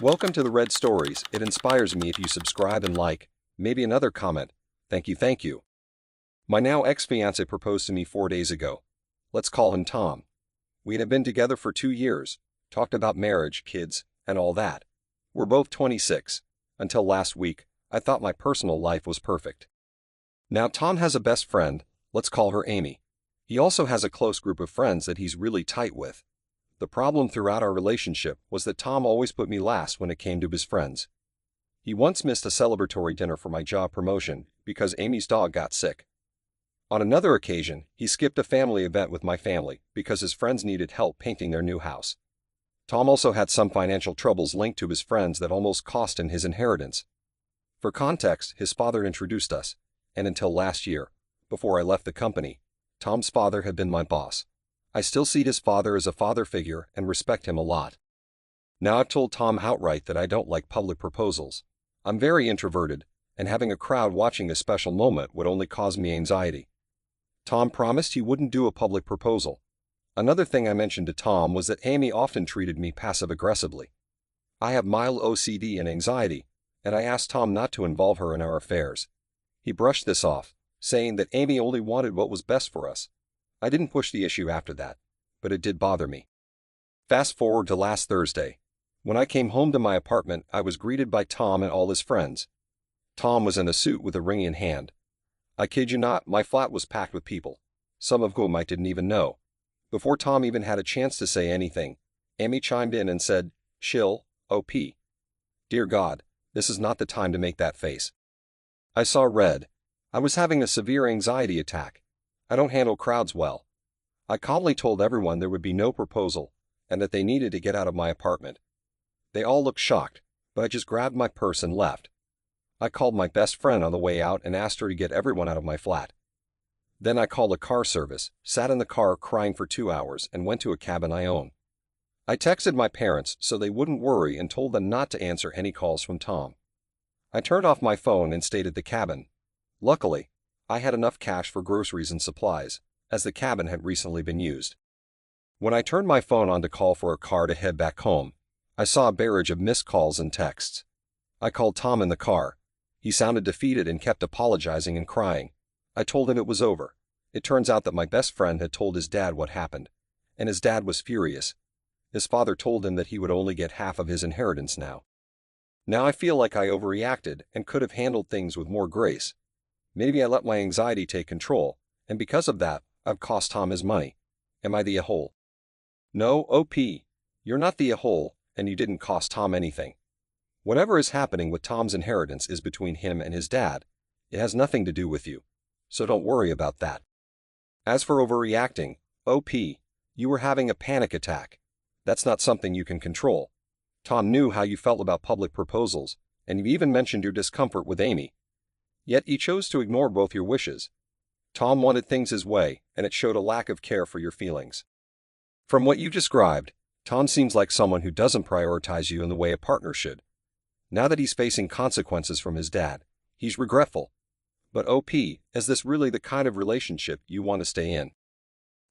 Welcome to the Red Stories. It inspires me if you subscribe and like, maybe another comment. Thank you, thank you. My now ex-fiancé proposed to me 4 days ago. Let's call him Tom. We had been together for 2 years, talked about marriage, kids, and all that. We're both 26. Until last week, I thought my personal life was perfect. Now Tom has a best friend, let's call her Amy. He also has a close group of friends that he's really tight with. The problem throughout our relationship was that Tom always put me last when it came to his friends. He once missed a celebratory dinner for my job promotion because Amy's dog got sick. On another occasion, he skipped a family event with my family because his friends needed help painting their new house. Tom also had some financial troubles linked to his friends that almost cost him his inheritance. For context, his father introduced us, and until last year, before I left the company, Tom's father had been my boss. I still see his father as a father figure and respect him a lot. Now I've told Tom outright that I don't like public proposals. I'm very introverted, and having a crowd watching a special moment would only cause me anxiety. Tom promised he wouldn't do a public proposal. Another thing I mentioned to Tom was that Amy often treated me passive-aggressively. I have mild OCD and anxiety, and I asked Tom not to involve her in our affairs. He brushed this off, saying that Amy only wanted what was best for us. I didn't push the issue after that, but it did bother me. Fast forward to last Thursday. When I came home to my apartment, I was greeted by Tom and all his friends. Tom was in a suit with a ring in hand. I kid you not, my flat was packed with people, some of whom I didn't even know. Before Tom even had a chance to say anything, Amy chimed in and said, "Chill, OP." Dear God, this is not the time to make that face. I saw red. I was having a severe anxiety attack. I don't handle crowds well. I calmly told everyone there would be no proposal and that they needed to get out of my apartment. They all looked shocked, but I just grabbed my purse and left. I called my best friend on the way out and asked her to get everyone out of my flat. Then I called a car service, sat in the car crying for 2 hours, and went to a cabin I own. I texted my parents so they wouldn't worry and told them not to answer any calls from Tom. I turned off my phone and stayed at the cabin. Luckily, I had enough cash for groceries and supplies, as the cabin had recently been used. When I turned my phone on to call for a car to head back home, I saw a barrage of missed calls and texts. I called Tom in the car. He sounded defeated and kept apologizing and crying. I told him it was over. It turns out that my best friend had told his dad what happened, and his dad was furious. His father told him that he would only get half of his inheritance now. Now I feel like I overreacted and could have handled things with more grace. Maybe I let my anxiety take control, and because of that, I've cost Tom his money. Am I the a-hole? No, OP. You're not the a-hole, and you didn't cost Tom anything. Whatever is happening with Tom's inheritance is between him and his dad. It has nothing to do with you, so don't worry about that. As for overreacting, OP, you were having a panic attack. That's not something you can control. Tom knew how you felt about public proposals, and you even mentioned your discomfort with Amy. Yet he chose to ignore both your wishes. Tom wanted things his way, and it showed a lack of care for your feelings. From what you described, Tom seems like someone who doesn't prioritize you in the way a partner should. Now that he's facing consequences from his dad, he's regretful. But OP, is this really the kind of relationship you want to stay in?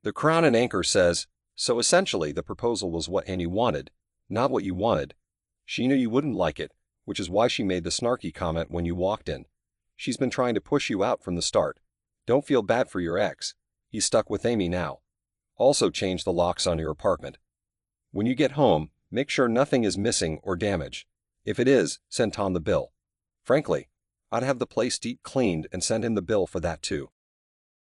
The Crown and Anchor says, so essentially the proposal was what Annie wanted, not what you wanted. She knew you wouldn't like it, which is why she made the snarky comment when you walked in. She's been trying to push you out from the start. Don't feel bad for your ex. He's stuck with Amy now. Also change the locks on your apartment. When you get home, make sure nothing is missing or damaged. If it is, send Tom the bill. Frankly, I'd have the place deep cleaned and send him the bill for that too.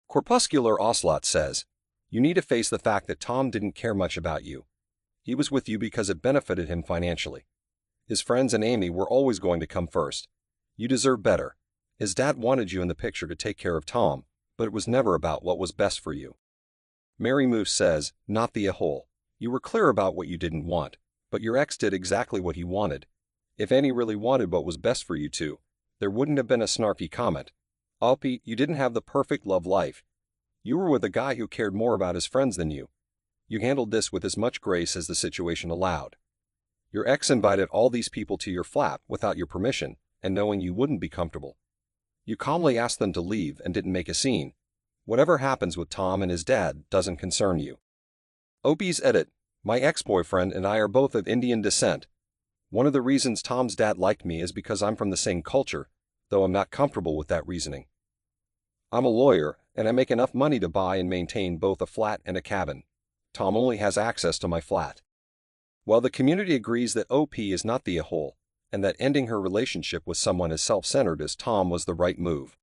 Corpuscular Ocelot says, you need to face the fact that Tom didn't care much about you. He was with you because it benefited him financially. His friends and Amy were always going to come first. You deserve better. His dad wanted you in the picture to take care of Tom, but it was never about what was best for you. Mary Moose says, not the a-hole. You were clear about what you didn't want, but your ex did exactly what he wanted. If Annie really wanted what was best for you two, there wouldn't have been a snarky comment. Alpi, you didn't have the perfect love life. You were with a guy who cared more about his friends than you. You handled this with as much grace as the situation allowed. Your ex invited all these people to your flat without your permission and knowing you wouldn't be comfortable. You calmly asked them to leave and didn't make a scene. Whatever happens with Tom and his dad doesn't concern you. OP's edit, my ex-boyfriend and I are both of Indian descent. One of the reasons Tom's dad liked me is because I'm from the same culture, though I'm not comfortable with that reasoning. I'm a lawyer, and I make enough money to buy and maintain both a flat and a cabin. Tom only has access to my flat. While the community agrees that OP is not the a-hole, and that ending her relationship with someone as self-centered as Tom was the right move.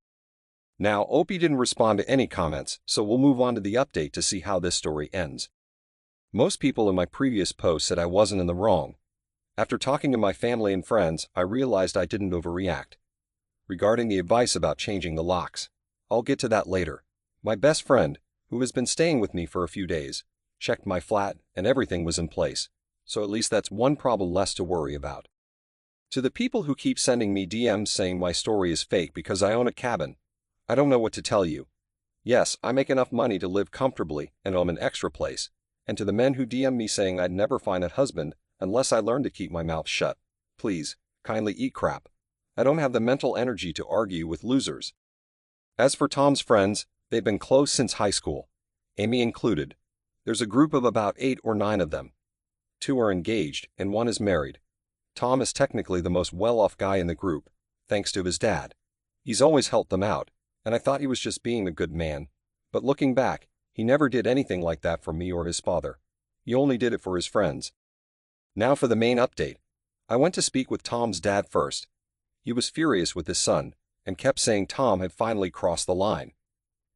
Now, OP didn't respond to any comments, so we'll move on to the update to see how this story ends. Most people in my previous post said I wasn't in the wrong. After talking to my family and friends, I realized I didn't overreact. Regarding the advice about changing the locks, I'll get to that later. My best friend, who has been staying with me for a few days, checked my flat and everything was in place, so at least that's one problem less to worry about. To the people who keep sending me DMs saying my story is fake because I own a cabin, I don't know what to tell you. Yes, I make enough money to live comfortably and own an extra place. And to the men who DM me saying I'd never find a husband unless I learn to keep my mouth shut, please, kindly eat crap. I don't have the mental energy to argue with losers. As for Tom's friends, they've been close since high school, Amy included. There's a group of about 8 or 9 of them. 2 are engaged and 1 is married. Tom is technically the most well-off guy in the group, thanks to his dad. He's always helped them out, and I thought he was just being a good man. But looking back, he never did anything like that for me or his father. He only did it for his friends. Now for the main update. I went to speak with Tom's dad first. He was furious with his son, and kept saying Tom had finally crossed the line.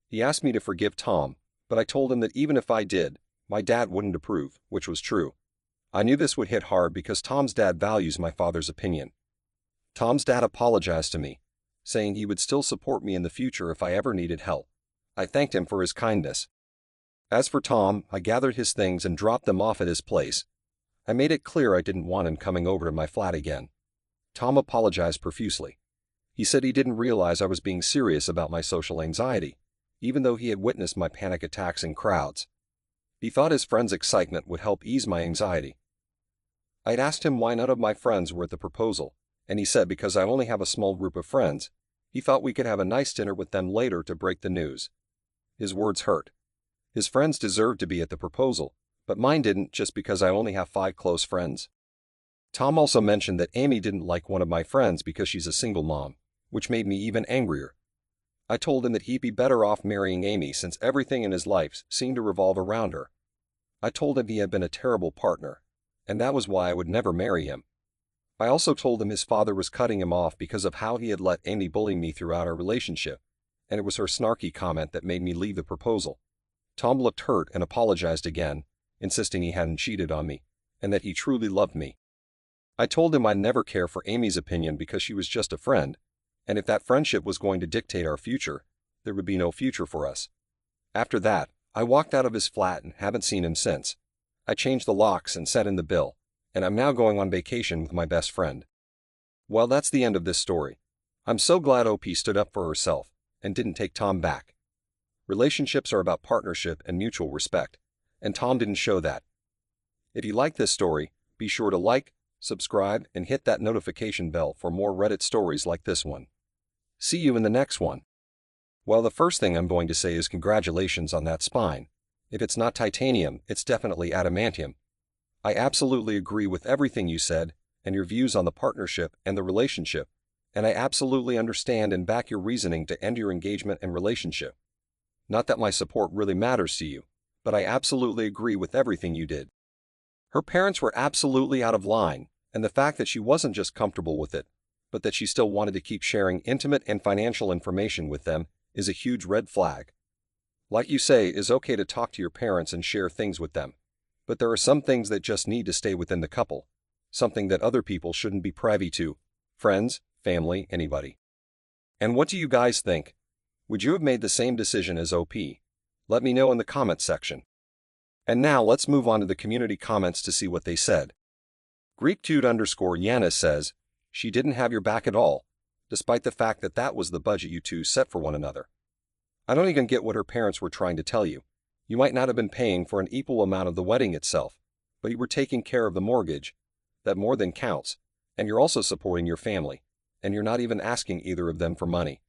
He asked me to forgive Tom, but I told him that even if I did, my dad wouldn't approve, which was true. I knew this would hit hard because Tom's dad values my father's opinion. Tom's dad apologized to me, saying he would still support me in the future if I ever needed help. I thanked him for his kindness. As for Tom, I gathered his things and dropped them off at his place. I made it clear I didn't want him coming over to my flat again. Tom apologized profusely. He said he didn't realize I was being serious about my social anxiety, even though he had witnessed my panic attacks in crowds. He thought his friend's excitement would help ease my anxiety. I'd asked him why none of my friends were at the proposal, and he said because I only have a small group of friends, he thought we could have a nice dinner with them later to break the news. His words hurt. His friends deserved to be at the proposal, but mine didn't just because I only have 5 close friends. Tom also mentioned that Amy didn't like one of my friends because she's a single mom, which made me even angrier. I told him that he'd be better off marrying Amy since everything in his life seemed to revolve around her. I told him he had been a terrible partner, and that was why I would never marry him. I also told him his father was cutting him off because of how he had let Amy bully me throughout our relationship, and it was her snarky comment that made me leave the proposal. Tom looked hurt and apologized again, insisting he hadn't cheated on me, and that he truly loved me. I told him I'd never care for Amy's opinion because she was just a friend, and if that friendship was going to dictate our future, there would be no future for us. After that, I walked out of his flat and haven't seen him since. I changed the locks and set in the bill, and I'm now going on vacation with my best friend. Well, that's the end of this story. I'm so glad OP stood up for herself and didn't take Tom back. Relationships are about partnership and mutual respect, and Tom didn't show that. If you like this story, be sure to like, subscribe, and hit that notification bell for more Reddit stories like this one. See you in the next one. Well, the first thing I'm going to say is congratulations on that spine. If it's not titanium, it's definitely adamantium. I absolutely agree with everything you said and your views on the partnership and the relationship, and I absolutely understand and back your reasoning to end your engagement and relationship. Not that my support really matters to you, but I absolutely agree with everything you did. Her parents were absolutely out of line, and the fact that she wasn't just comfortable with it, but that she still wanted to keep sharing intimate and financial information with them is a huge red flag. Like you say, it's okay to talk to your parents and share things with them, but there are some things that just need to stay within the couple, something that other people shouldn't be privy to, friends, family, anybody. And what do you guys think? Would you have made the same decision as OP? Let me know in the comments section. And now let's move on to the community comments to see what they said. Greek_Yanis says, she didn't have your back at all, despite the fact that that was the budget you two set for one another. I don't even get what her parents were trying to tell you. You might not have been paying for an equal amount of the wedding itself, but you were taking care of the mortgage. That more than counts, and you're also supporting your family, and you're not even asking either of them for money.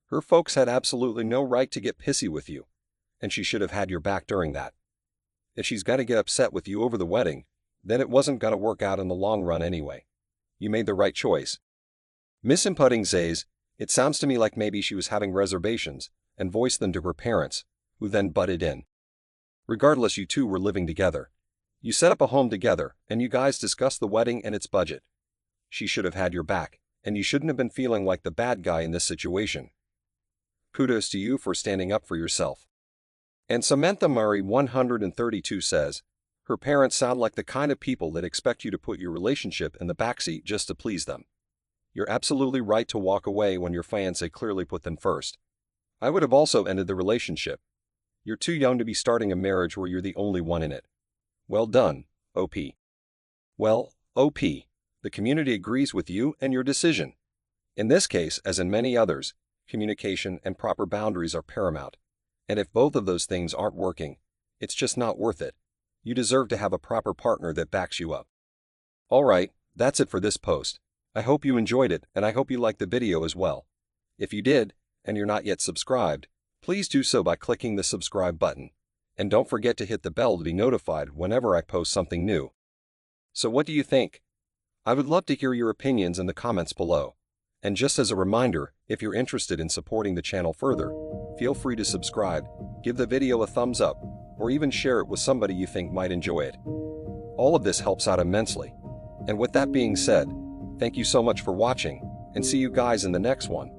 Her folks had absolutely no right to get pissy with you, and she should have had your back during that. If she's got to get upset with you over the wedding, then it wasn't gonna work out in the long run anyway. You made the right choice. Misinputting Zays, it sounds to me like maybe she was having reservations and voiced them to her parents, who then butted in. Regardless, you two were living together. You set up a home together, and you guys discussed the wedding and its budget. She should have had your back, and you shouldn't have been feeling like the bad guy in this situation. Kudos to you for standing up for yourself. And Samantha Murray 132 says, her parents sound like the kind of people that expect you to put your relationship in the backseat just to please them. You're absolutely right to walk away when your fiancé clearly put them first. I would have also ended the relationship. You're too young to be starting a marriage where you're the only one in it. Well done, OP. Well, OP, the community agrees with you and your decision. In this case, as in many others, communication and proper boundaries are paramount. And if both of those things aren't working, it's just not worth it. You deserve to have a proper partner that backs you up. Alright, that's it for this post. I hope you enjoyed it, and I hope you liked the video as well. If you did, and you're not yet subscribed, please do so by clicking the subscribe button. And don't forget to hit the bell to be notified whenever I post something new. So what do you think? I would love to hear your opinions in the comments below. And just as a reminder, if you're interested in supporting the channel further, feel free to subscribe, give the video a thumbs up, or even share it with somebody you think might enjoy it. All of this helps out immensely. And with that being said, thank you so much for watching, and see you guys in the next one.